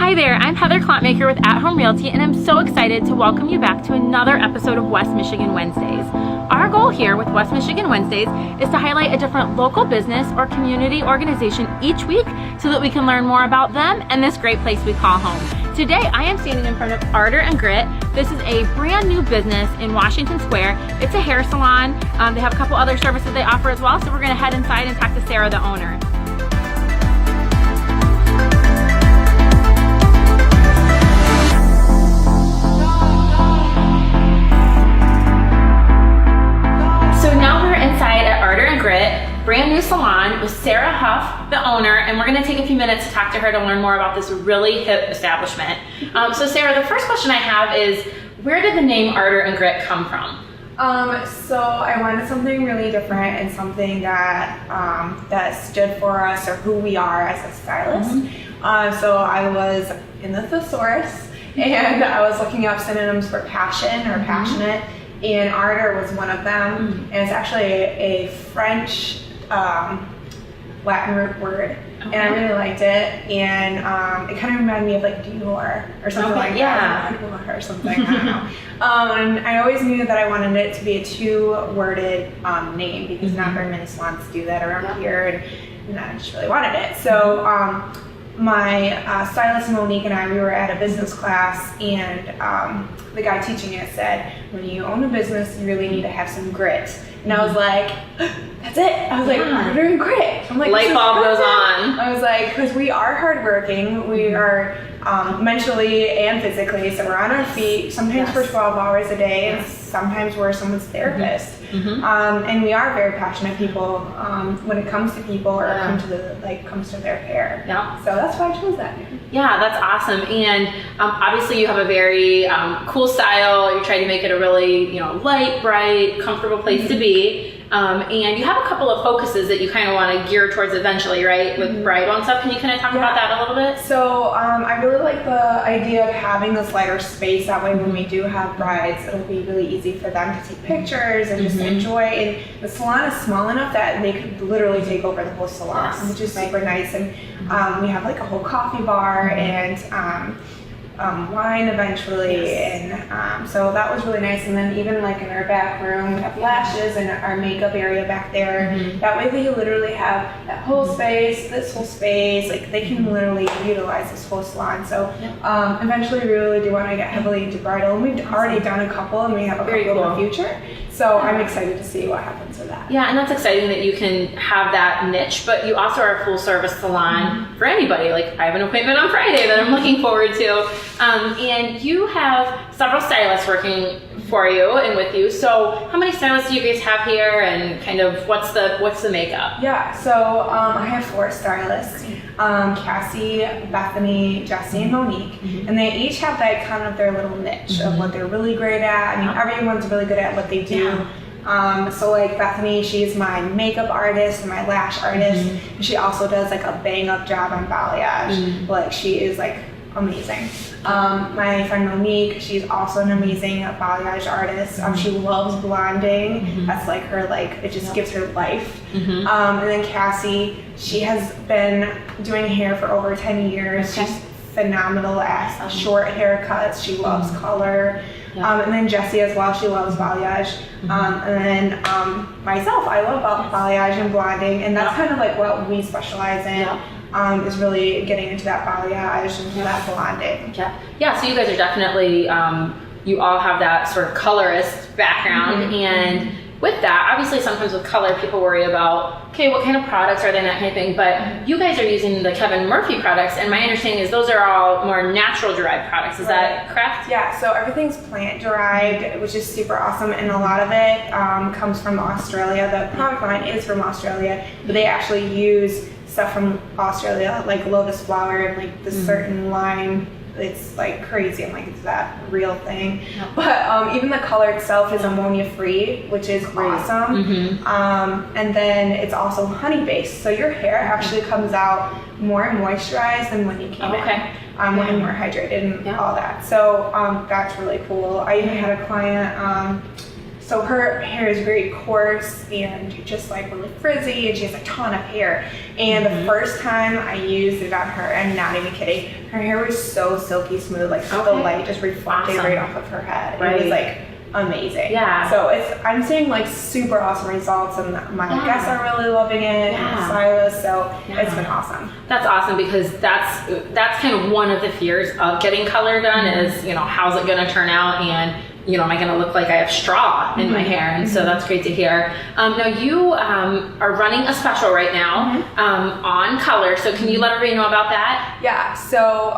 Hi there, I'm Heather Klontmaker with At Home Realty, and I'm so excited to welcome you back to another episode of West Michigan Wednesdays. Our goal here with West Michigan Wednesdays is to highlight a different local business or community organization each week so that we can learn more about them and this great place we call home. Today I am standing in front of Ardor+Grit. This is a brand new business in Washington Square. It's a hair salon. They have a couple other services they offer as well, so we're going to head inside and talk to Sarah, the owner. Brand new salon with Sarah Huff, the owner, and we're going to take a few minutes to talk to her to learn more about this really hip establishment. So Sarah, the first question I have is, where did the name Ardor+Grit come from? So I wanted something really different and something that that stood for us or who we are as a stylist. So I was in the thesaurus and I was looking up synonyms for passion or passionate, and ardor was one of them. And it's actually a French Latin root word, and I really liked it, and it kind of reminded me of like Dior or something like that, or something, I don't know. And I always knew that I wanted it to be a two-worded name because not very many salons do that around here, and I just really wanted it. So my stylist Monique and I, we were at a business class, and the guy teaching it said, when you own a business, you really need to have some grit. And I was like, that's it. I was like, Ardor+Grit. I'm like, light bulb goes on. I was like, because we are hardworking. We are mentally and physically, so we're on our feet, sometimes for 12 hours a day, and sometimes we're someone's therapist. And we are very passionate people when it comes to people or comes to their hair. So that's why I chose that name. Yeah, that's awesome. And obviously you have a very cool style. You're trying to make it a really, light, bright, comfortable place to be. And you have a couple of focuses that you kind of want to gear towards eventually, right? With bridal and stuff. Can you kind of talk about that a little bit? So I really like the idea of having this lighter space. That way when we do have brides, it'll be really easy for them to take pictures and just enjoy. And the salon is small enough that they could literally take over the whole salon, which is super nice. And we have like a whole coffee bar and wine eventually, and so that was really nice. And then even like in our back room, we have lashes and our makeup area back there. That way they literally have that whole space, this whole space, like they can literally utilize this whole salon. So eventually we really do want to get heavily into bridal, and we've already done a couple, and we have a couple in the future. So I'm excited to see what happens with that. Yeah, and that's exciting that you can have that niche, but you also are a full service salon for anybody. Like I have an appointment on Friday that I'm looking forward to. And you have several stylists working for you and with you. So how many stylists do you guys have here, and kind of what's the makeup? Yeah, so I have 4 stylists. Cassie, Bethany, Jessie, and Monique, and they each have that kind of their little niche of what they're really great at. I mean, everyone's really good at what they do. So like Bethany, she's my makeup artist and my lash artist. And she also does like a bang up job on balayage. Like she is like amazing. My friend Monique, she's also an amazing balayage artist. She loves blonding. That's like her, it just gives her life. And then Cassie, she has been doing hair for over 10 years. She's phenomenal at short haircuts. She loves color. And then Jessie as well, she loves balayage. And then myself, I love balayage and blonding, and that's kind of like what we specialize in. Is really getting into that balayage and that blonding. Yeah, so you guys are definitely, you all have that sort of colorist background, and with that, obviously sometimes with color people worry about, okay, what kind of products are they, and that kind of thing, but you guys are using the Kevin Murphy products, and my understanding is those are all more natural derived products. Is that correct? Yeah, so everything's plant derived, which is super awesome, and a lot of it comes from Australia. The product line is from Australia, but they actually use stuff from Australia, like lotus flower and like the certain line. It's like crazy. I'm like, is that a real thing? But even the color itself is ammonia free, which is awesome. And then it's also honey based, so your hair actually comes out more moisturized than when you came in, when you were hydrated and all that. So that's really cool. I even had a client So her hair is very coarse and just like really frizzy, and she has a ton of hair. And the first time I used it on her, I'm not even kidding, her hair was so silky smooth, like the light just reflected right off of her head. It was like amazing. Yeah. So I'm seeing like super awesome results, and my guests are really loving it, and the stylists, so it's been awesome. That's awesome, because that's kind of one of the fears of getting color done is, you know, how's it going to turn out, and you know, am I going to look like I have straw in my hair? And so that's great to hear. Now you are running a special right now on color. So can you let everybody know about that? Yeah, so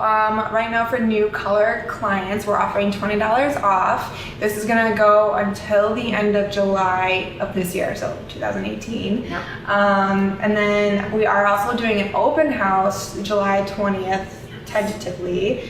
right now for new color clients, we're offering $20 off. This is going to go until the end of July of this year, so 2018. Yep. And then we are also doing an open house July 20th, tentatively.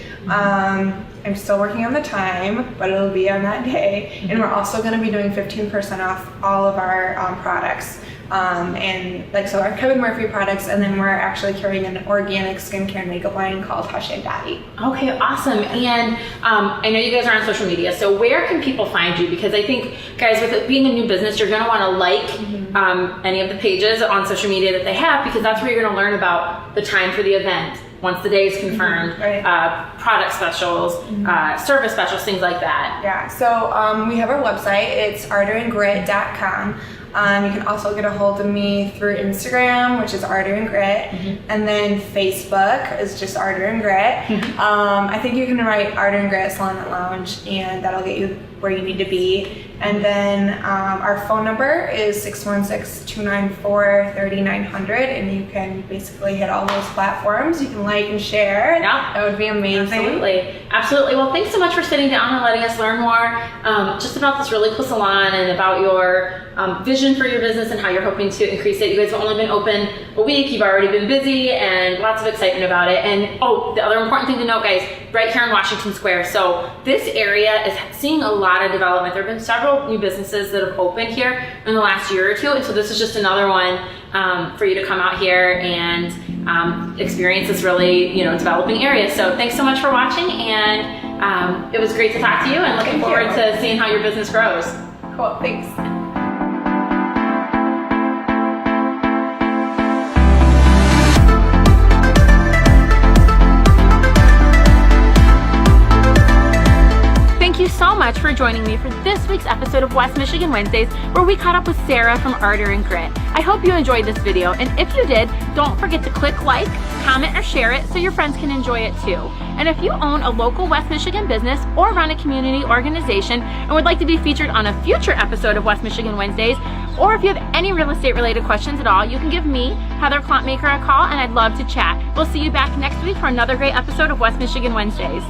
I'm still working on the time, but it'll be on that day. And we're also going to be doing 15% off all of our products. And like, so our Kevin Murphy products, and then we're actually carrying an organic skincare and makeup line called Hush and Daddy. Okay, awesome. And I know you guys are on social media, so where can people find you? Because I think, guys, with it being a new business, you're going to want to like any of the pages on social media that they have, because that's where you're going to learn about the time for the event, once the day is confirmed, product specials, service specials, things like that. Yeah, so we have our website. It's ardor+Grit.com. You can also get a hold of me through Instagram, which is Ardor+Grit, and then Facebook is just Ardor+Grit. I think you can write Ardor+Grit Salon and Lounge, and that'll get you where you need to be. And then our phone number is 616-294-3900, and you can basically hit all those platforms. You can like and share. Yeah, that would be amazing. Absolutely. Well, thanks so much for sitting down and letting us learn more just about this really cool salon and about your vision for your business and how you're hoping to increase it. You guys have only been open a week. You've already been busy, and lots of excitement about it. And the other important thing to note, guys, right here in Washington Square. So this area is seeing a lot of development. There have been several new businesses that have opened here in the last year or two, and so this is just another one for you to come out here and experience this really, you know, developing area. So thanks so much for watching, and it was great to talk to you, and looking forward to seeing how your business grows. Cool, thanks. Thank you so much for joining me for this week's episode of West Michigan Wednesdays, where we caught up with Sarah from Ardor+Grit. I hope you enjoyed this video, and if you did, don't forget to click like, comment, or share it so your friends can enjoy it too. And if you own a local West Michigan business or run a community organization and would like to be featured on a future episode of West Michigan Wednesdays, or if you have any real estate related questions at all, you can give me, Heather Klontmaker, a call, and I'd love to chat. We'll see you back next week for another great episode of West Michigan Wednesdays.